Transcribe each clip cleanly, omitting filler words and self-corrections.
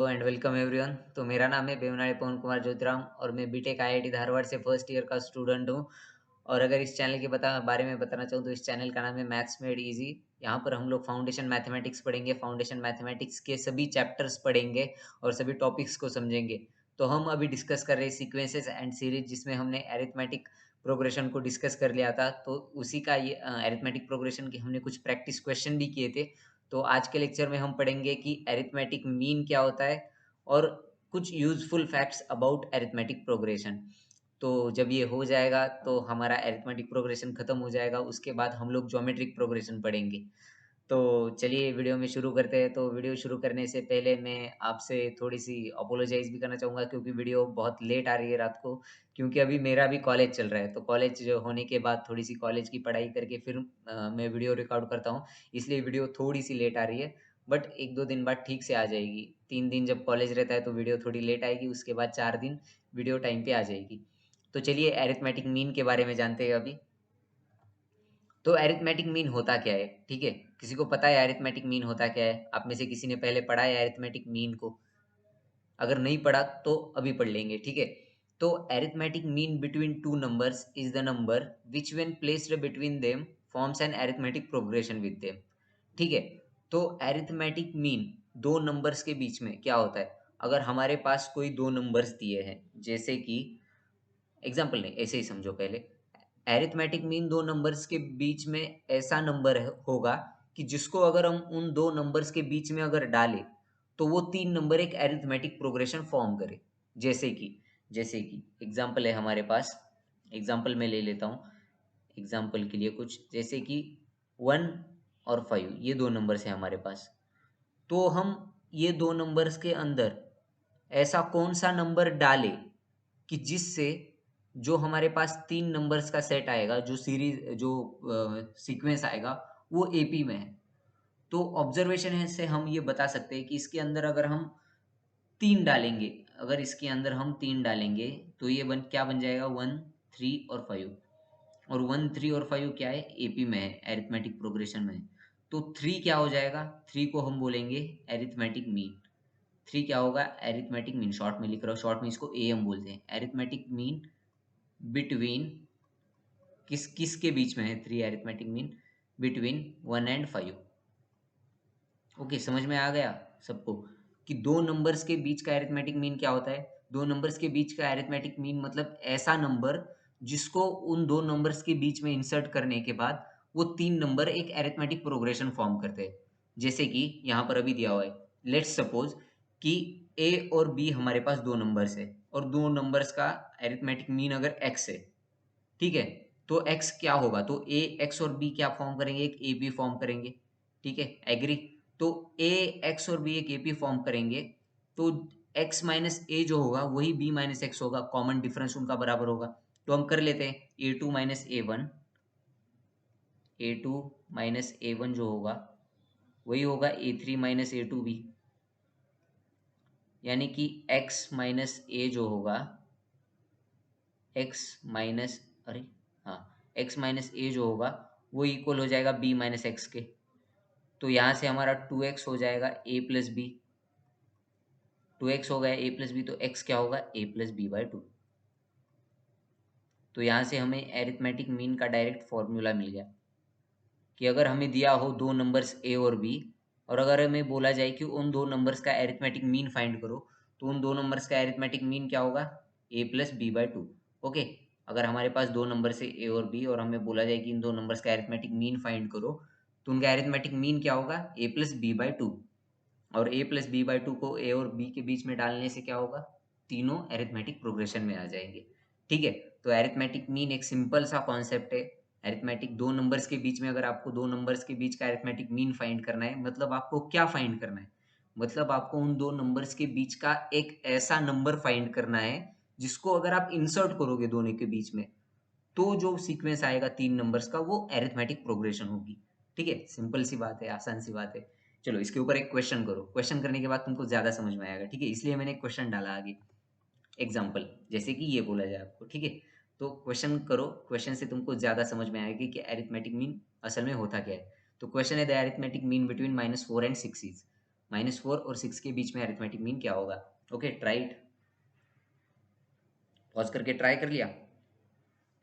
And welcome everyone. तो मेरा नाम है बेवनाड़ी पवन कुमार ज्योतिराम और मैं बीटेक आईआईटी धारवाड़ से फर्स्ट ईयर का स्टूडेंट हूँ। और अगर इस चैनल के बारे में बताना चाहूँ तो इस चैनल का नाम है मैथ्स मेड इजी। यहाँ पर हम लोग फाउंडेशन मैथमेटिक्स पढ़ेंगे, फाउंडेशन मैथमेटिक्स के सभी चैप्टर्स पढ़ेंगे और सभी टॉपिक्स को समझेंगे। तो हम अभी डिस्कस कर रहे हैं सीक्वेंसेस एंड सीरीज, जिसमें हमने एरिथमेटिक प्रोग्रेशन को डिस्कस कर लिया था। तो उसी का ये एरिथमेटिक प्रोग्रेशन के हमने कुछ प्रैक्टिस क्वेश्चन भी किए थे। तो आज के लेक्चर में हम पढ़ेंगे कि एरिथमेटिक मीन क्या होता है और कुछ useful facts about arithmetic progression. तो जब ये हो जाएगा तो हमारा एरिथमेटिक प्रोग्रेशन खत्म हो जाएगा। उसके बाद हम लोग ज्योमेट्रिक प्रोग्रेशन पढ़ेंगे। तो चलिए वीडियो में शुरू करते हैं। तो वीडियो शुरू करने से पहले मैं आपसे थोड़ी सी अपोलोजाइज भी करना चाहूँगा, क्योंकि वीडियो बहुत लेट आ रही है रात को। क्योंकि अभी मेरा भी कॉलेज चल रहा है, तो कॉलेज होने के बाद थोड़ी सी कॉलेज की पढ़ाई करके फिर मैं वीडियो रिकॉर्ड करता हूँ। इसलिए वीडियो थोड़ी सी लेट आ रही है, बट एक दो दिन बाद ठीक से आ जाएगी। 3 दिन जब कॉलेज रहता है तो वीडियो थोड़ी लेट आएगी, उसके बाद 4 दिन वीडियो टाइम पे आ जाएगी। तो चलिए एरिथमेटिक मीन के बारे में जानते हैं अभी। तो एरिथमेटिक मीन होता क्या है, ठीक है? किसी को पता है एरिथमेटिक मीन होता क्या है? आप में से किसी ने पहले पढ़ा है एरिथमेटिक मीन को? अगर नहीं पढ़ा तो अभी पढ़ लेंगे, ठीक है? तो arithmetic mean between two numbers is the number which when placed between them forms an arithmetic progression with them. ठीक है? तो एरिथमेटिक मीन दो नंबर्स के बीच में क्या होता है? अगर हमारे पास कोई दो नंबर्स दिए हैं, जैसे कि एग्जाम्पल नहीं, ऐसे ही समझो पहले। एरिथमेटिक मीन दो नंबर्स के बीच में ऐसा नंबर होगा कि जिसको अगर हम उन दो नंबर्स के बीच में अगर डालें तो वो तीन नंबर एक एरिथमेटिक प्रोग्रेशन फॉर्म करे। जैसे कि एग्जाम्पल है हमारे पास। एग्जाम्पल मैं ले लेता हूँ एग्जाम्पल के लिए कुछ, जैसे कि 1 और 5 ये दो नंबर्स हैं हमारे पास। तो हम ये दो नंबर्स के अंदर ऐसा कौन सा नंबर डाले कि जिससे जो हमारे पास तीन नंबर्स का सेट आएगा, जो सीरीज जो सीक्वेंस आएगा, वो एपी में है। तो ऑब्जर्वेशन है से हम ये बता सकते हैं कि इसके अंदर अगर हम तीन डालेंगे, अगर इसके अंदर हम तीन डालेंगे तो ये क्या बन जाएगा? 1, 3 और 5। और 1, 3 और 5 क्या है? एपी में है, एरिथमेटिक प्रोग्रेशन में है। तो 3 क्या हो जाएगा? 3 को हम बोलेंगे एरिथमेटिक मीन। 3 क्या होगा? Arithmetic mean. शॉर्ट में लिख रहा हूँ, शॉर्ट में इसको ए हम बोलते हैं। एरिथमेटिक मीन बिटवीन किस किस के बीच में है? 3 एरिथमेटिक मीन बिटवीन 1 और 5। ओके, समझ में आ गया सबको कि दो नंबर्स के बीच का एरिथमेटिक मीन क्या होता है? दो नंबर्स के बीच का एरिथमेटिक मीन मतलब ऐसा नंबर जिसको उन दो नंबर्स के बीच में इंसर्ट करने के बाद वो तीन नंबर एक एरिथमेटिक प्रोग्रेशन फॉर्म करते हैं। जैसे कि यहाँ पर अभी दिया हुआ है, लेट्स सपोज कि ए और बी हमारे पास दो नंबर्स है और दो नंबर्स का एरिथमेटिक मीन अगर एक्स है, ठीक है? तो एक्स क्या होगा? तो ए एक्स और बी क्या फॉर्म करेंगे? एक ए बी फॉर्म करेंगे। ठीक है, एग्री? तो ए एक्स और बी एक ए पी फॉर्म करेंगे। तो एक्स माइनस ए जो होगा वही बी माइनस एक्स होगा, कॉमन डिफरेंस उनका बराबर होगा। तो हम कर लेते हैं A2 - A1। A2 - A1 जो होगा वही होगा A3 - A2 भी। यानी कि x माइनस ए जो होगा, x माइनस अरे हाँ, x माइनस ए जो होगा वो इक्वल हो जाएगा b माइनस एक्स के। तो यहाँ से हमारा 2x हो जाएगा a प्लस बी। 2x हो गया a प्लस बी, तो x क्या होगा? a plus B by 2। तो यहाँ से हमें एरिथमेटिक मीन का डायरेक्ट फॉर्मूला मिल गया कि अगर हमें दिया हो दो नंबर्स a और b, और अगर हमें बोला जाए कि उन दो नंबर्स का एरिथमेटिक मीन फाइंड करो, तो उन दो नंबर्स का एरिथमेटिक मीन क्या होगा? a plus B by 2। Okay, अगर हमारे पास दो नंबर से a और b और हमें बोला जाए कि इन दो नंबर्स का एरिथमेटिक मीन फाइंड करो, तो उनका एरिथमेटिक मीन क्या होगा? a plus B by 2। और a प्लस बी बाई 2 को a और b के बीच में डालने से क्या होगा? तीनों एरिथमेटिक प्रोग्रेशन में आ जाएंगे। ठीक है? तो एरिथमेटिक मीन एक सिंपल सा कॉन्सेप्ट है। एरिथमेटिक दो नंबर्स के बीच में, अगर आपको दो नंबर्स के बीच का एरिथमेटिक मीन फाइंड करना है, मतलब आपको क्या फाइंड करना है? मतलब आपको उन दो नंबर्स के बीच का एक ऐसा नंबर फाइंड करना है जिसको अगर आप इंसर्ट करोगे दोनों के बीच में, तो जो सीक्वेंस आएगा तीन नंबर्स का वो एरिथमेटिक प्रोग्रेशन होगी। ठीक है, सिंपल सी बात है, आसान सी बात है। चलो इसके ऊपर एक क्वेश्चन करो, क्वेश्चन करने के बाद तुमको ज्यादा समझ में आएगा। ठीक है, इसलिए मैंने एक क्वेश्चन डाला आगे। एग्जाम्पल जैसे कि ये बोला जाए आपको, ठीक है? तो क्वेश्चन करो, क्वेश्चन से तुमको ज्यादा समझ में आएगी कि अरिथमेटिक मीन असल में होता क्या है। तो क्वेश्चन है the arithmetic mean between -4 and 6 is. -4 और 6 के बीच में अरिथमेटिक मीन क्या होगा। Okay, try it. पॉज करके ट्राई कर लिया,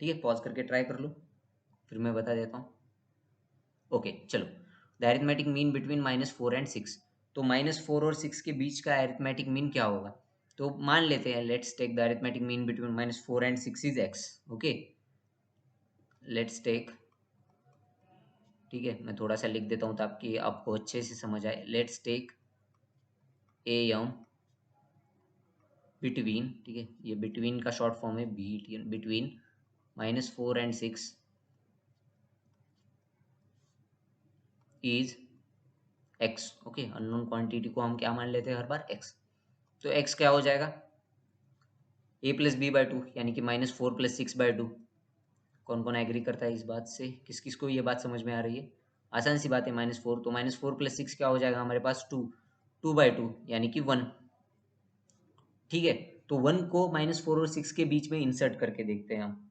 ठीक है, पॉज करके ट्राई कर लो, फिर मैं बता देता हूँ। ओके चलो, the arithmetic mean between -4 and 6। तो -4 और 6 के बीच का अरिथमेटिक मीन क्या होगा। तो मान लेते हैं, let's take the arithmetic mean between -4 and 6 is x। Okay, let's take, ठीक है, मैं थोड़ा सा लिख देता हूँ ताकि आपको अच्छे से समझ आए। Let's take A M between, ठीक है, ये बिटवीन का शॉर्ट फॉर्म है, between -4 and 6 is x। Okay, unknown quantity को हम क्या मान लेते हैं हर बार, x। तो x क्या हो जाएगा, a+b/2, यानी कि -4+6/2। कौन कौन एग्री करता है इस बात से, किस किस को ये बात समझ में आ रही है। आसान सी बात है, -4, तो -4+6 क्या हो जाएगा हमारे पास, 2 यानी कि 1। ठीक है, तो 1 को -4 और 6 के बीच में इंसर्ट करके देखते हैं हम।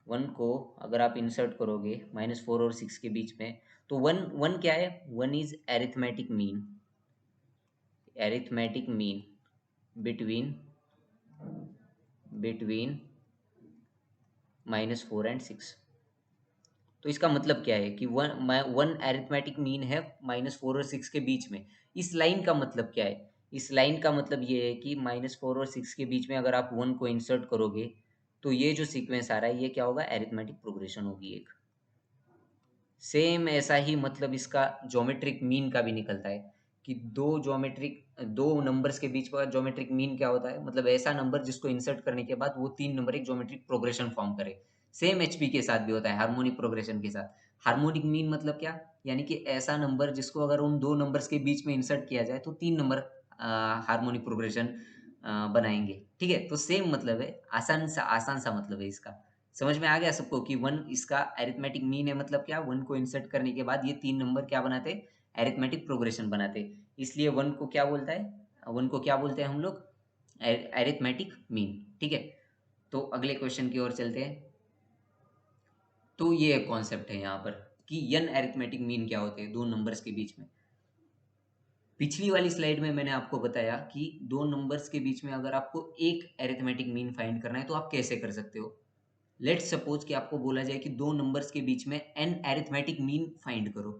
1 को अगर आप इंसर्ट करोगे -4 और 6 के बीच में, तो 1 क्या है, 1 is arithmetic mean, arithmetic mean between -4 and 6। तो इसका मतलब क्या है कि वन एरिथमेटिक मीन है -4 और 6 के बीच में। इस लाइन का मतलब क्या है, इस लाइन का मतलब ये है कि -4 और 6 के बीच में अगर आप 1 को इंसर्ट करोगे तो ये जो सीक्वेंस आ रहा है ये क्या होगा, एरिथमेटिक प्रोग्रेशन होगी एक। सेम ऐसा ही मतलब इसका ज्योमेट्रिक मीन का भी निकलता है कि दो नंबर्स के बीच का ज्योमेट्रिक मीन क्या होता है, मतलब ऐसा नंबर जिसको इंसर्ट करने के बाद वो 3 नंबर एक ज्योमेट्रिक प्रोग्रेशन फॉर्म करे। सेम एचपी के साथ भी होता है, हार्मोनिक प्रोग्रेशन के साथ। हार्मोनिक मीन मतलब क्या, यानी कि ऐसा नंबर जिसको अगर उन दो नंबर्स के बीच में इंसर्ट किया जाए तो 3 नंबर हार्मोनिक प्रोग्रेशन बनाएंगे। ठीक है, तो सेम मतलब है, आसान सा मतलब है इसका। समझ में आ गया सबको कि 1 इसका अरिथमेटिक मीन है, मतलब क्या, 1 को इंसर्ट करने के बाद ये 3 नंबर क्या बनाते, अरिथमेटिक प्रोग्रेशन बनाते। इसलिए 1 को क्या बोलता है, 1 को क्या बोलते हैं हम लोग, अरिथमेटिक मीन। ठीक है, तो अगले क्वेश्चन की ओर चलते हैं। तो ये एक कॉन्सेप्ट है यहाँ पर कि n अरिथमेटिक मीन क्या होते हैं दो नंबर्स के बीच में। पिछली वाली स्लाइड में मैंने आपको बताया कि दो नंबर्स के बीच में अगर आपको एक अरिथमेटिक मीन फाइंड करना है तो आप कैसे कर सकते हो। लेट्स सपोज कि आपको बोला जाए कि दो नंबर्स के बीच में n अरिथमेटिक मीन फाइंड करो।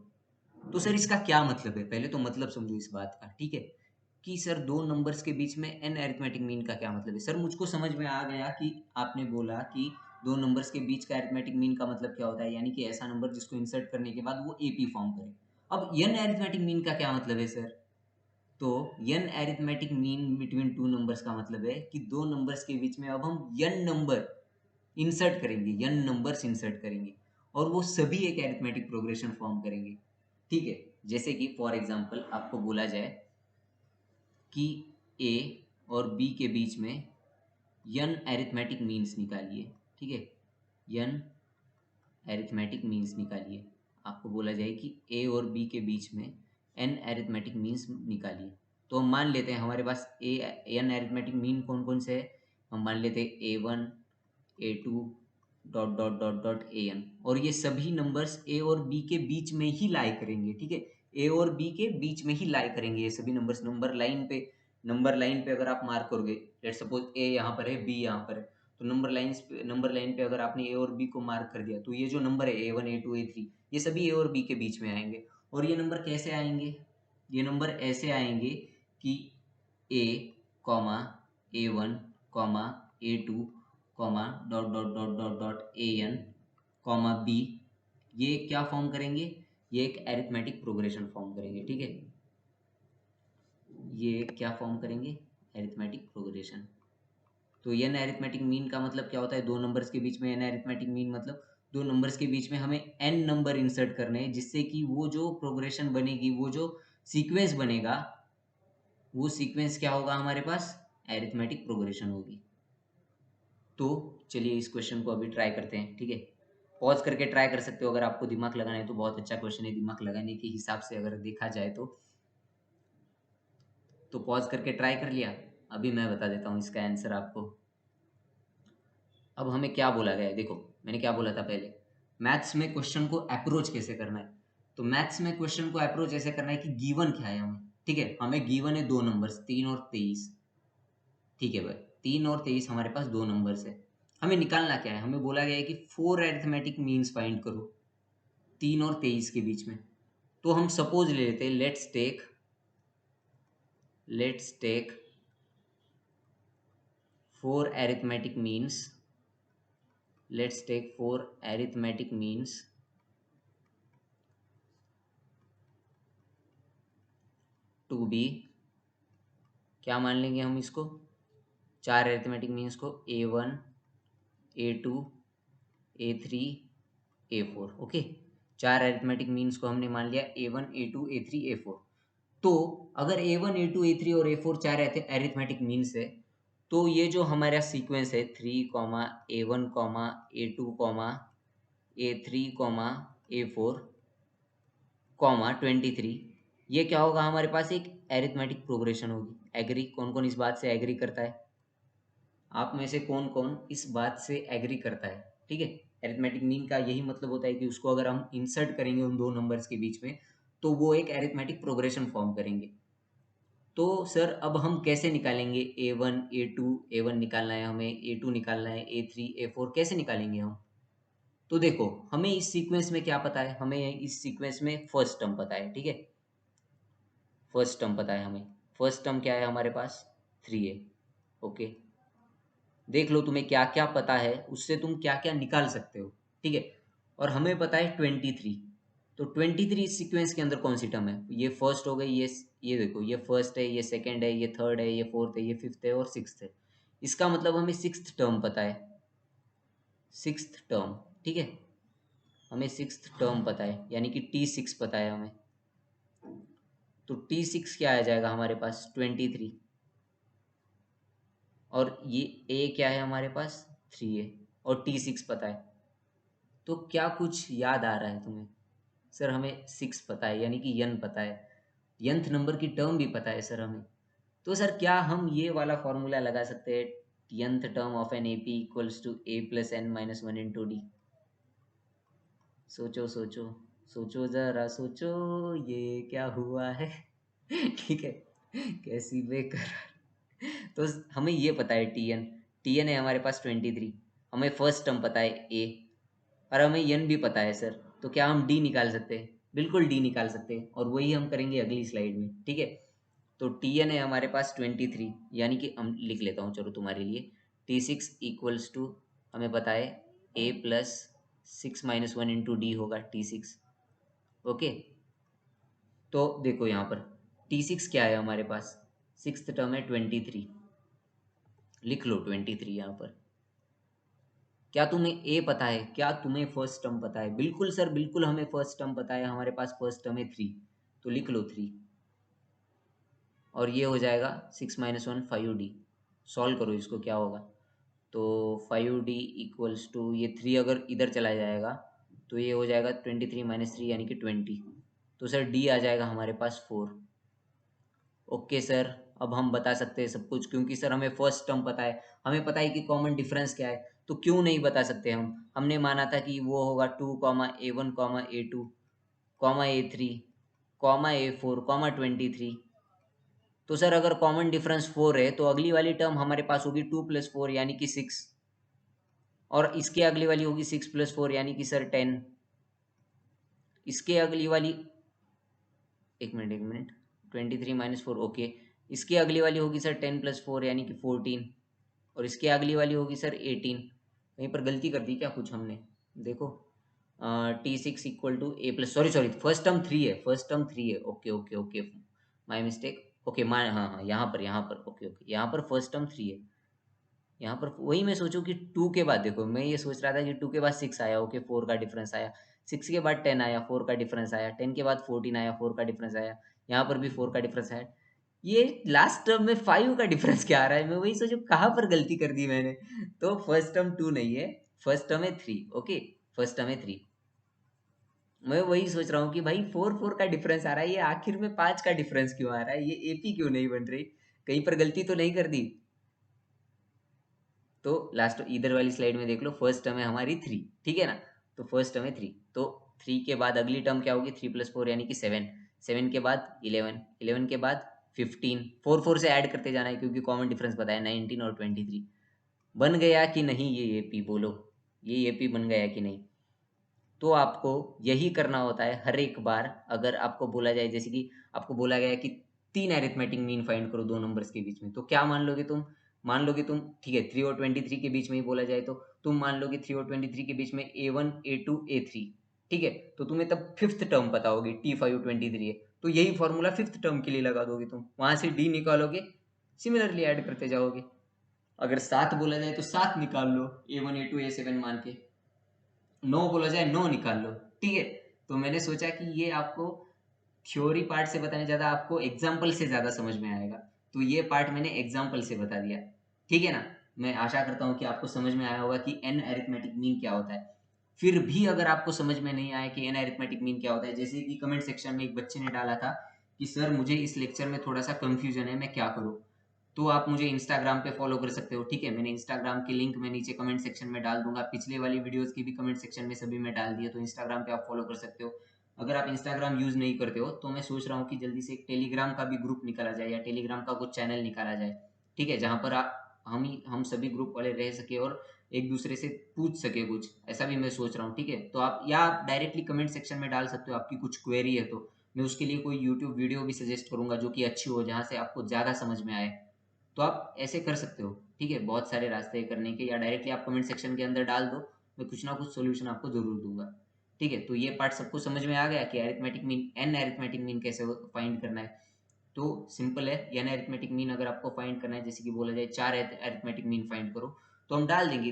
तो सर इसका क्या मतलब है, पहले तो मतलब समझो इस बात का। ठीक है, कि सर दो नंबर्स के बीच में n अरिथमेटिक मीन का क्या मतलब है। सर मुझको समझ में आ गया कि आपने बोला कि दो नंबर्स के बीच का अरिथमेटिक मीन का मतलब क्या होता है, यानी कि ऐसा नंबर जिसको इंसर्ट करने के बाद वो एपी फॉर्म करे। अब n अरिथमेटिक मीन का क्या मतलब है सर, तो n arithmetic mean between two numbers का मतलब है कि दो नंबर्स के बीच में अब हम n नंबर इंसर्ट करेंगे, n नंबर्स इंसर्ट करेंगे और वो सभी एक अरिथमेटिक प्रोग्रेशन फॉर्म करेंगे। ठीक है, जैसे कि फॉर एग्जांपल आपको बोला जाए कि a और b के बीच में n अरिथमेटिक मीन्स निकालिए। ठीक है, n अरिथमेटिक मीन्स निकालिए। आपको बोला जाए कि a और b के बीच में n अरिथमेटिक मीन्स निकालिए। तो हम मान लेते हैं हमारे पास n अरिथमेटिक मीन कौन कौन से है। हम मान लेते हैं a1 a2 dot dot dot dot an, और ये सभी नंबर्स a और b के बीच में ही लाई करेंगे। ठीक है, a और b के बीच में ही लाई करेंगे ये सभी नंबर्स। नंबर लाइन पे अगर आप मार्क करोगे, लेट्स सपोज a यहाँ पर है, b यहाँ पर है, तो नंबर लाइन पे अगर आपने ए और बी को मार्क कर दिया तो ये जो नंबर है A1 A2 A3 ये सभी ए और बी के बीच में आएंगे। और ये नंबर कैसे आएंगे, ये नंबर ऐसे आएंगे कि a comma A1 comma A2 comma dot dot dot dot dot an comma b, ये क्या फॉर्म करेंगे, ये एक अरिथमेटिक प्रोग्रेशन फॉर्म करेंगे। ठीक है, ये क्या फॉर्म करेंगे, अरिथमेटिक प्रोग्रेशन। तो n अरिथमेटिक मीन का मतलब क्या होता है, दो नंबर्स के बीच में n अरिथमेटिक मीन मतलब दो नंबर्स के बीच में हमें n नंबर इंसर्ट करने हैं, जिससे कि वो जो प्रोग्रेशन बनेगी, वो जो सीक्वेंस बनेगा, वो सीक्वेंस क्या होगा हमारे पास, अरिथमेटिक प्रोग्रेशन होगी। तो चलिए इस क्वेश्चन को अभी ट्राई करते हैं। ठीक है, पॉज करके ट्राई कर सकते हो अगर आपको दिमाग लगाना है तो, बहुत अच्छा क्वेश्चन है दिमाग लगाने के हिसाब से अगर देखा जाए तो पॉज करके ट्राई कर लिया। अभी मैं बता देता हूँ इसका आंसर आपको। अब हमें क्या बोला गया है, देखो मैंने क्या बोला था पहले, मैथ्स में क्वेश्चन को अप्रोच कैसे करना है। तो मैथ्स में क्वेश्चन को अप्रोच ऐसे करना है कि गिवन क्या है हमें, ठीक है, हमें गिवन है दो नंबर्स 3 और 23। ठीक है भाई, 3 और 23 हमारे पास दो नंबर्स है। हमें निकालना क्या है, हमें बोला गया है कि 4 अरिथमेटिक मीन्स फाइंड करो 3 और 23 के बीच में। तो हम सपोज ले लेते हैं, let's take 4 arithmetic means, let's take 4 arithmetic means to be, क्या मान लेंगे हम इसको, 4 arithmetic means को A1 A2 A3 A4। Okay, 4 arithmetic means को हमने मान लिया A1 A2 A3 A4। तो अगर A1 A2 A3 और A4 चार arithmetic means है, तो ये जो हमारा सीक्वेंस है 3, A1, A2, A3, A4, 23, ये क्या होगा, हमारे पास एक एरिथमेटिक प्रोग्रेशन होगी। एग्री, कौन कौन इस बात से एग्री करता है? आप में से कौन कौन इस बात से एग्री करता है? ठीक है, एरिथमेटिक मीन का यही मतलब होता है कि उसको अगर हम इंसर्ट करेंगे उन दो नंबर्स के बीच में, तो वो एक एरिथमेटिक प्रोग्रेशन फॉर्म करेंगे। तो सर अब हम कैसे निकालेंगे A1 A2, A1 निकालना है हमें, A2 निकालना है, A3 A4 कैसे निकालेंगे हम? तो देखो, हमें इस सीक्वेंस में क्या पता है, हमें इस सीक्वेंस में फर्स्ट टर्म पता है। ठीक है, फर्स्ट टर्म पता है हमें। फर्स्ट टर्म क्या है हमारे पास, 3 है। ओके, देख लो तुम्हें क्या क्या पता है, उससे तुम क्या क्या निकाल सकते हो। ठीक है, और हमें पता है 23। तो 23 इस सीक्वेंस के अंदर कौन सी टर्म है? ये फर्स्ट हो गई, ये देखो, ये फर्स्ट है, ये सेकंड है, ये थर्ड है, ये फोर्थ है, ये फिफ्थ है और सिक्स्थ है। इसका मतलब हमें सिक्स्थ टर्म पता है, सिक्स्थ टर्म। ठीक है, हमें सिक्स्थ टर्म पता है, यानी कि T6 पता है हमें। तो T6 क्या आ जाएगा हमारे पास, 23। और ये A क्या है हमारे पास, 3 है, और T6 पता है। तो क्या कुछ याद आ रहा है तुम्हें? सर हमें 6 पता है, यानी कि n पता है, nth नंबर की टर्म भी पता है सर हमें। तो सर क्या हम ये वाला फॉर्मूला लगा सकते हैं, nth term of an AP equals to A plus n minus 1 into D? सोचो सोचो सोचो, जरा सोचो, ये क्या हुआ है? ठीक है, कैसी बेकरार। तो हमें ये पता है टी एन है हमारे पास 23, हमें फर्स्ट टर्म पता है ए, और हमें एन भी पता है सर। तो क्या हम डी निकाल सकते हैं? बिल्कुल डी निकाल सकते हैं, और वही हम करेंगे अगली स्लाइड में। ठीक है, तो टी एन है हमारे पास 23, यानी कि हम लिख लेता हूँ चलो तुम्हारे लिए, T6 इक्वल्स टू, हमें पता है A plus 6 minus 1 into D होगा T6। ओके, तो देखो यहाँ पर T6 क्या है हमारे पास, सिक्स टर्म है 23, लिख लो 23 यहाँ पर। क्या तुम्हें ए पता है? क्या तुम्हें फर्स्ट टर्म पता है? बिल्कुल सर, बिल्कुल हमें फर्स्ट टर्म पता है, हमारे पास फर्स्ट टर्म है 3, तो लिख लो 3। और ये हो जाएगा 6 माइनस 1 5D। सॉल्व करो इसको, क्या होगा, तो 5D इक्वल्स टू, ये 3 अगर इधर चला जाएगा तो ये हो जाएगा 23 माइनस 3 यानी कि 20। तो सर डी आ जाएगा हमारे पास 4। ओके सर, अब हम बता सकते हैं सब कुछ, क्योंकि सर हमें फर्स्ट टर्म पता है, हमें पता है कि कॉमन डिफरेंस क्या है। तो क्यों नहीं बता सकते हम? हमने माना था कि वो होगा 2, A1, A2, A3, A4, 23। तो सर अगर कॉमन डिफरेंस 4 है, तो अगली वाली टर्म हमारे पास होगी 2 प्लस 4 यानी कि 6, और इसके अगली वाली होगी 6 प्लस 4 यानी कि सर 10। इसके अगली वाली, एक मिनट, 23 माइनस 4, ओके। इसकी अगली वाली होगी सर 10 प्लस 4 यानी कि 14, और इसकी अगली वाली होगी सर 18। कहीं पर गलती कर दी क्या कुछ हमने? देखो, T6 equal to A plus, sorry sorry, first term 3 है, फर्स्ट टर्म 3 है, okay okay okay, my mistake. Okay, हाँ हाँ, यहाँ पर ओके ओके, यहाँ पर फर्स्ट टर्म 3 है। यहाँ पर वही मैं सोचूं कि 2 के बाद, देखो मैं ये सोच रहा था कि 2 के बाद 6 आया, ओके 4 का डिफरेंस आया, 6 के बाद 10 आया, 4 का डिफरेंस आया, 10 के बाद 14 आया, 4 का डिफरेंस आया, यहाँ पर भी 4 का डिफरेंस आया। ये लास्ट टर्म में 5 का डिफरेंस क्या आ रहा है? मैं वही सोचूं कहाँ पर गलती कर दी मैंने। तो फर्स्ट टर्म 2 नहीं है, फर्स्ट टर्म है 3। ओके, फर्स्ट टर्म है 3। मैं वही सोच रहा हूँ कि भाई 4 का डिफरेंस आ रहा है, ये आखिर में 5 का डिफरेंस क्यों आ रहा है, ये एपी क्यों नहीं बन रही? कहीं पर गलती तो नहीं कर दी? तो लास्ट इधर वाली स्लाइड में देख लो, फर्स्ट टर्म है हमारी 3, ठीक है ना? तो फर्स्ट टर्म है 3, तो 3 के बाद अगली टर्म क्या होगी, 3 प्लस 4 यानी कि 7। 7 के बाद 11, 11 के बाद 15, 4 4 से ऐड करते जाना है क्योंकि कॉमन डिफरेंस पता है 19 और 23। बन गया कि नहीं ये एपी, बोलो ये एपी बन गया कि नहीं। तो आपको यही करना होता है हर एक बार। अगर आपको बोला जाए, जैसे कि आपको बोला गया है कि 3 अरिथमेटिक मीन फाइंड करो दो नंबर्स के बीच में, तो क्या मान लोगे तुम? मान लोगे तुम, ठीक है, 3 और 23 के बीच में ही बोला जाए तो तुम मान लोगे 3 और 23 के बीच में A1 A2 A3, ठीक है। तो तुम्हें तब फिफ्थ टर्म पता होगी, T5 23 है, तो यही फॉर्मूला फिफ्थ टर्म के लिए लगा दोगे तुम, वहां से D निकालोगे, सिमिलरली ऐड करते जाओगे। अगर 7 बोला जाए तो 7 निकाल लो A1 A2 A7 मान के, 9 बोला जाए 9 निकाल लो, ठीक है। तो मैंने सोचा कि ये आपको थ्योरी पार्ट से बताने ज्यादा आपको एग्जाम्पल से ज्यादा समझ में आएगा, तो ये पार्ट मैंने एग्जाम्पल से बता दिया, ठीक है ना। मैं आशा करता हूँ कि आपको समझ में आया होगा कि एन अरिथमेटिक मीन क्या होता है। फिर भी अगर आपको समझ में नहीं आया कि एन अरिथमेटिक मीन क्या होता है, जैसे कि कमेंट सेक्शन में एक बच्चे ने डाला था कि सर मुझे इस लेक्चर में थोड़ा सा कंफ्यूजन है, मैं क्या करूँ। तो आप मुझे इंस्टाग्राम पे फॉलो कर सकते हो, ठीक है। मैंने इंस्टाग्राम की लिंक मैं नीचे कमेंट सेक्शन में डाल दूंगा, पिछले वाली वीडियोस की भी कमेंट सेक्शन में सभी में डाल दिए, तो इंस्टाग्राम पे आप फॉलो कर सकते हो। अगर आप इंस्टाग्राम यूज नहीं करते हो तो मैं सोच रहा हूँ कि जल्दी से एक टेलीग्राम का भी ग्रुप निकाला जाए या टेलीग्राम का कुछ चैनल निकाला जाए, ठीक है, जहाँ पर हम सभी ग्रुप वाले रह सके और एक दूसरे से पूछ सके कुछ, ऐसा भी मैं सोच रहा हूँ, ठीक है। तो आप या आप डायरेक्टली कमेंट सेक्शन में डाल सकते हो, आपकी कुछ क्वेरी है तो मैं उसके लिए कोई यूट्यूब वीडियो भी सजेस्ट करूंगा जो कि अच्छी हो, जहाँ से आपको ज़्यादा समझ में आए। तो आप ऐसे कर सकते हो, ठीक है। बहुत सारे रास्ते हैं करने के, या डायरेक्टली आप कमेंट सेक्शन के अंदर डाल दो, मैं कुछ ना कुछ सोल्यूशन आपको जरूर दूंगा, ठीक है। तो ये पार्ट सबको समझ में आ गया कि arithmetic mean, an arithmetic mean कैसे फाइंड करना है। तो सिंपल है, एन अरिथमेटिक मीन अगर आपको फाइंड करना है, जैसे कि बोला जाए 4 अरिथमेटिक मीन फाइंड करो, तो हम डाल देंगे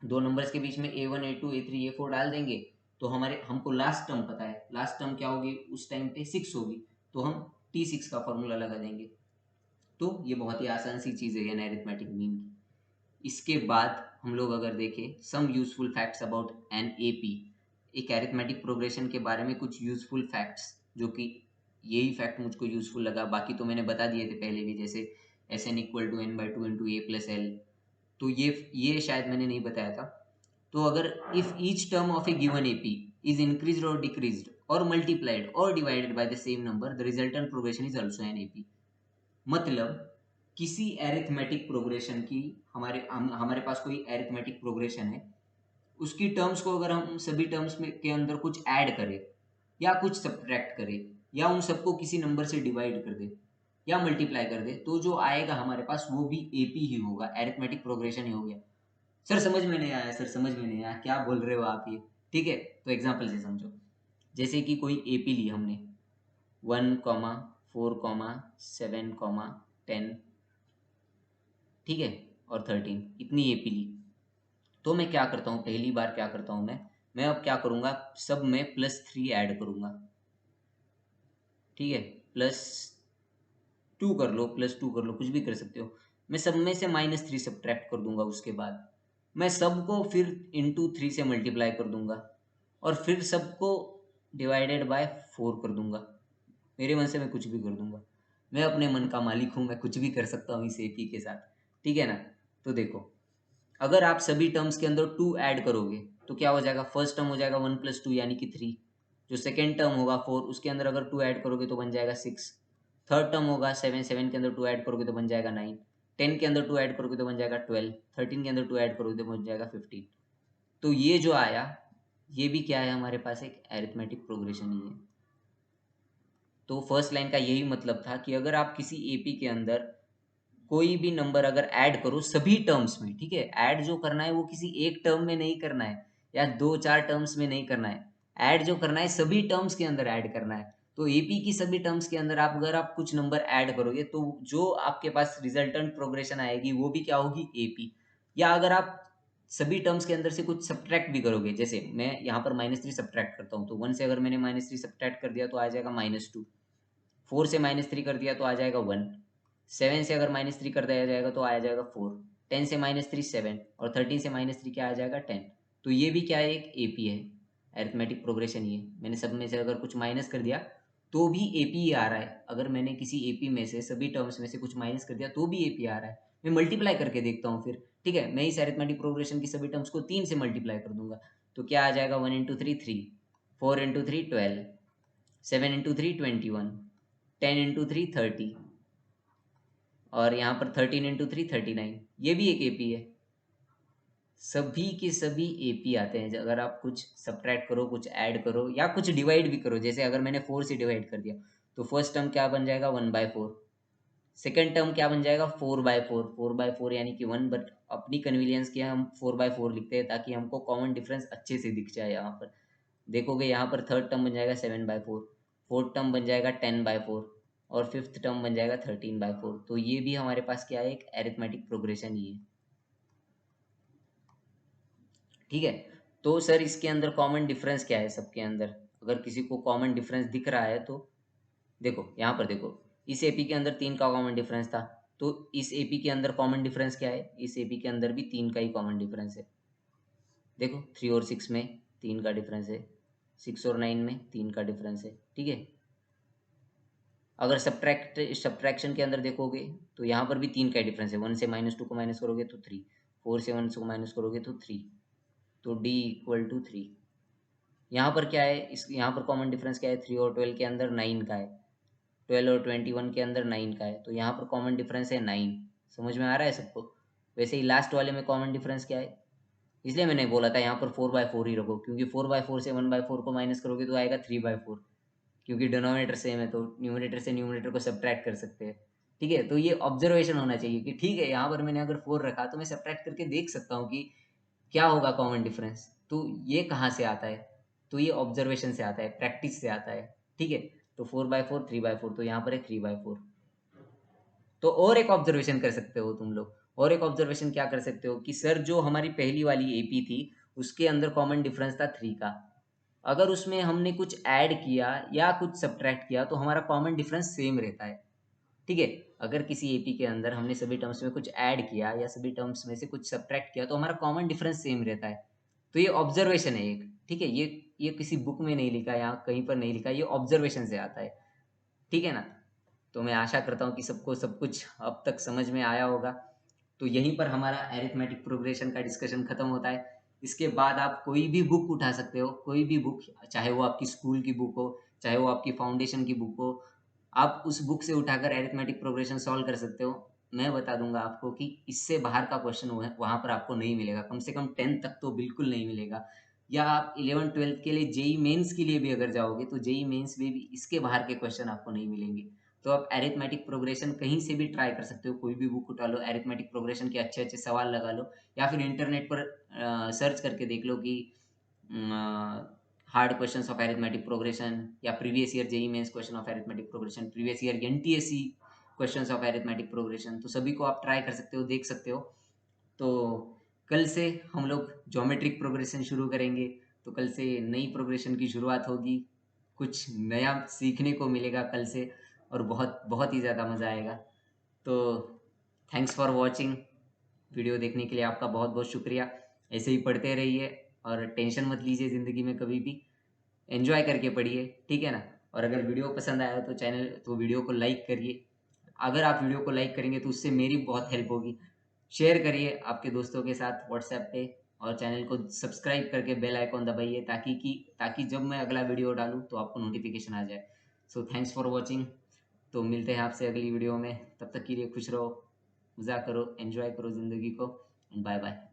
दो नंबर्स के बीच में A1 A2 A3 A4 डाल देंगे। तो हमारे हमको लास्ट टर्म पता है, लास्ट टर्म क्या होगी उस टाइम पे 6 होगी, तो हम T6 का फॉर्मूला लगा देंगे। तो ये बहुत ही आसान सी चीज़ है एन अरिथमेटिक मीन की। इसके बाद हम लोग अगर देखें some useful facts about an AP, एक अरिथमेटिक प्रोग्रेशन के बारे में कुछ यूजफुल फैक्ट्स, जो कि यही फैक्ट मुझको यूजफुल लगा, बाकी तो मैंने बता दिए थे पहले भी, जैसे S N equal to N by two into A plus L, तो ये शायद मैंने नहीं बताया था। तो अगर if each term of a given AP is increased और डिक्रीज्ड और मल्टीप्लाइड और divided by the same number, the resultant progression is also an AP. मतलब किसी एरिथमेटिक प्रोग्रेशन की, हमारे पास कोई एरिथमेटिक प्रोग्रेशन है, उसकी टर्म्स को अगर हम सभी टर्म्स में के अंदर कुछ ऐड करें या कुछ सब्ट्रैक्ट करें या उन सबको किसी नंबर से डिवाइड कर दे या मल्टीप्लाई कर दे, तो जो आएगा हमारे पास वो भी एपी ही होगा, एरिथमेटिक प्रोग्रेशन ही हो गया। सर समझ में नहीं आया, सर समझ में नहीं आया, क्या बोल रहे हो आप ये, ठीक है। तो एग्जाम्पल से समझो, जैसे कि कोई एपी ली हमने 1,4,7,10, ठीक है, और 13, इतनी एपी ली। तो मैं क्या करता हूँ, पहली बार क्या करता हूँ मैं अब क्या करूँगा, सब में +3 ऐड करूँगा, ठीक है। +2 कर लो, +2 कर लो, कुछ भी कर सकते हो। मैं सब में से -3 सब्ट्रैक्ट कर दूंगा, उसके बाद मैं सबको फिर इंटू 3 से मल्टीप्लाई कर दूंगा और फिर सबको डिवाइडेड बाय 4 कर दूंगा। मेरे मन से मैं कुछ भी कर दूंगा, मैं अपने मन का मालिक हूँ, मैं कुछ भी कर सकता हूँ इस एपी के साथ, ठीक है ना। तो देखो, अगर आप सभी टर्म्स के अंदर 2 ऐड करोगे तो क्या हो जाएगा, फर्स्ट टर्म हो जाएगा 1 + 2 यानी कि 3, जो सेकेंड टर्म होगा 4, उसके अंदर अगर 2 ऐड करोगे तो बन जाएगा 6, थर्ड टर्म होगा 7, 7 के अंदर 2 ऐड करोगे तो बन जाएगा 9, 10 के अंदर 2 ऐड करोगे तो बन जाएगा 12, 13 के अंदर 2 ऐड करोगे तो बन जाएगा 15। तो ये जो आया, ये भी क्या है, हमारे पास एक अरिथमेटिक प्रोग्रेशन ही है। तो फर्स्ट लाइन का यही मतलब था कि अगर आप किसी एपी के अंदर कोई भी नंबर अगर ऐड करो सभी टर्म्स में, ठीक है, ऐड जो करना है वो किसी एक टर्म में नहीं करना है या 2 4 टर्म्स में नहीं करना है, ऐड जो करना है सभी टर्म्स के अंदर ऐड करना है। तो एपी की सभी टर्म्स के अंदर आप अगर आप कुछ नंबर ऐड करोगे तो जो आपके पास रिजल्टेंट प्रोग्रेशन आएगी वो भी क्या होगी, एपी। या अगर आप सभी टर्म्स के अंदर से कुछ सब्ट्रैक्ट भी करोगे, जैसे मैं यहाँ पर -3 सब्ट्रैक्ट करता हूँ, तो 1 से अगर मैंने -3 सब्ट्रैक्ट कर दिया तो आ जाएगा -2, 4 से -3 कर दिया तो आ जाएगा 1, 7 से अगर -3 कर दिया जाएगा तो आ जाएगा 4, 10 से -3 7 और 13 से -3 क्या आ जाएगा 10। तो ये भी क्या है, एक एपी है, अरिथमेटिक प्रोग्रेशन ही है। मैंने सब में से अगर कुछ माइनस कर दिया तो भी एपी ही आ रहा है, अगर मैंने किसी एपी में से सभी टर्म्स में से कुछ माइनस कर दिया तो भी एपी आ रहा है। मैं मल्टीप्लाई करके देखता हूँ फिर, ठीक है, मैं इस अरिथमेटिक प्रोग्रेशन की सभी टर्म्स को 3 से मल्टीप्लाई कर दूंगा, तो क्या आ जाएगा, 1 × 3 3, 4 × 3 12, 7 इंटू 3 21, 10 इंटू 3 30, और यहाँ पर 13 इंटू 3 39। ये भी एक एपी है। सभी के सभी एपी आते हैं अगर आप कुछ सब्ट्रैक्ट करो, कुछ ऐड करो या कुछ डिवाइड भी करो। जैसे अगर मैंने 4 से डिवाइड कर दिया तो फर्स्ट टर्म क्या बन जाएगा 1/4, सेकेंड टर्म क्या बन जाएगा 4/4, 4/4 यानी कि 1, बट अपनी कन्वीनियंस के हम 4/4 लिखते हैं ताकि हमको कॉमन डिफरेंस अच्छे से दिख जाए। यहाँ पर देखोगे, यहाँ पर थर्ड टर्म बन जाएगा 7/4, फोर्थ टर्म बन जाएगा 10/4 और फिफ्थ टर्म बन जाएगा 13/4। तो ये भी हमारे पास क्या है, एक एरिथमेटिक प्रोग्रेशन ही है। ठीक है, तो सर इसके अंदर कॉमन डिफरेंस क्या है सबके अंदर? अगर किसी को कॉमन डिफरेंस दिख रहा है तो देखो, यहाँ पर देखो, इस एपी के अंदर 3 का कॉमन डिफरेंस था, तो इस एपी के अंदर कॉमन डिफरेंस क्या है? इस एपी के अंदर भी 3 का ही कॉमन डिफरेंस है। देखो 3 और 6 में 3 का डिफरेंस है, 6 और 9 में 3 का डिफरेंस है। ठीक है, अगर सब्ट्रैक्शन के अंदर देखोगे तो यहाँ पर भी 3 का डिफरेंस है। 1 से -2 को माइनस करोगे तो 3, 4 से 1 को माइनस करोगे तो 3, तो d = 3। यहाँ पर क्या है, इस यहाँ पर कॉमन डिफरेंस क्या है? 3 और 12 के अंदर 9 का है, 12 और 21 के अंदर 9 का है, तो यहाँ पर कॉमन डिफरेंस है 9। समझ में आ रहा है सबको? वैसे ही लास्ट वाले में कॉमन डिफरेंस क्या है, इसलिए मैंने बोला था यहाँ पर 4/4 ही रखो, क्योंकि 4/4 से 1/4 को माइनस करोगे तो आएगा 3/4, क्योंकि डिनोमिनेटर सेम है तो न्यूमरेटर से न्यूमरेटर को सब्ट्रैक्ट कर सकते हैं। ठीक है, तो ये ऑब्जर्वेशन होना चाहिए कि ठीक है, यहाँ पर मैंने अगर 4 रखा तो मैं सब्ट्रैक्ट करके देख सकता हूँ कि क्या होगा कॉमन डिफरेंस। तो ये कहाँ से आता है? तो ये ऑब्जर्वेशन से आता है, प्रैक्टिस से आता है। ठीक है, तो 4/4 3/4, तो यहाँ पर है 3/4। तो और एक ऑब्जर्वेशन कर सकते हो तुम लोग, और एक ऑब्जर्वेशन क्या कर सकते हो कि सर जो हमारी पहली वाली एपी थी उसके अंदर कॉमन डिफरेंस था 3 का, अगर उसमें हमने कुछ ऐड किया या कुछ सब्ट्रैक्ट किया तो हमारा कॉमन डिफरेंस सेम रहता है। ठीक है, अगर किसी एपी के अंदर हमने सभी टर्म्स में कुछ ऐड किया या सभी टर्म्स में से कुछ सब्ट्रैक्ट किया तो हमारा कॉमन डिफरेंस सेम रहता है। तो ये ऑब्जर्वेशन है एक। ठीक है, ये किसी बुक में नहीं लिखा या कहीं पर नहीं लिखा, ये ऑब्जर्वेशन से आता है। ठीक है ना? तो मैं आशा करता हूँ कि सबको सब कुछ अब तक समझ में आया होगा। तो यहीं पर हमारा एरिथमेटिक प्रोग्रेशन का डिस्कशन खत्म होता है। इसके बाद आप कोई भी बुक उठा सकते हो, कोई भी बुक, चाहे वो आपकी स्कूल की बुक हो, चाहे वो आपकी फाउंडेशन की बुक हो, आप उस बुक से उठाकर एरिथमेटिक प्रोग्रेशन सॉल्व कर सकते हो। मैं बता दूंगा आपको कि इससे बाहर का क्वेश्चन वहाँ पर आपको नहीं मिलेगा, कम से कम 10 तक तो बिल्कुल नहीं मिलेगा। या आप 11th-12th के लिए जेई मेंस के लिए भी अगर जाओगे तो जेई मेंस में भी इसके बाहर के क्वेश्चन आपको नहीं मिलेंगे। तो आप एरिथमेटिक प्रोग्रेशन कहीं से भी ट्राई कर सकते हो, कोई भी बुक उठा लो, एरिथमेटिक प्रोग्रेशन के अच्छे अच्छे सवाल लगा लो, या फिर इंटरनेट पर सर्च करके देख लो कि hard questions of arithmetic progression या previous year JEE mains question of arithmetic progression, previous year NTSC questions of arithmetic progression, तो सभी को आप ट्राई कर सकते हो, देख सकते हो। तो कल से हम लोग ज्योमेट्रिक प्रोग्रेशन शुरू करेंगे, तो कल से नई प्रोग्रेशन की शुरुआत होगी, कुछ नया सीखने को मिलेगा कल से, और बहुत बहुत ही ज़्यादा मज़ा आएगा। तो थैंक्स फॉर वॉचिंग, वीडियो देखने के लिए आपका बहुत बहुत शुक्रिया। ऐसे ही पढ़ते रहिए और टेंशन मत लीजिए ज़िंदगी में कभी भी, एंजॉय करके पढ़िए। ठीक है ना? और अगर वीडियो पसंद आया तो वीडियो को लाइक करिए। अगर आप वीडियो को लाइक करेंगे तो उससे मेरी बहुत हेल्प होगी। शेयर करिए आपके दोस्तों के साथ व्हाट्सएप पे, और चैनल को सब्सक्राइब करके बेल आइकॉन दबाइए ताकि जब मैं अगला वीडियो डालूँ तो आपको नोटिफिकेशन आ जाए। So thanks for watching. तो मिलते हैं आपसे अगली वीडियो में, तब तक के लिए खुश रहो, मज़ा करो, एंजॉय करो ज़िंदगी को, एंड बाय बाय।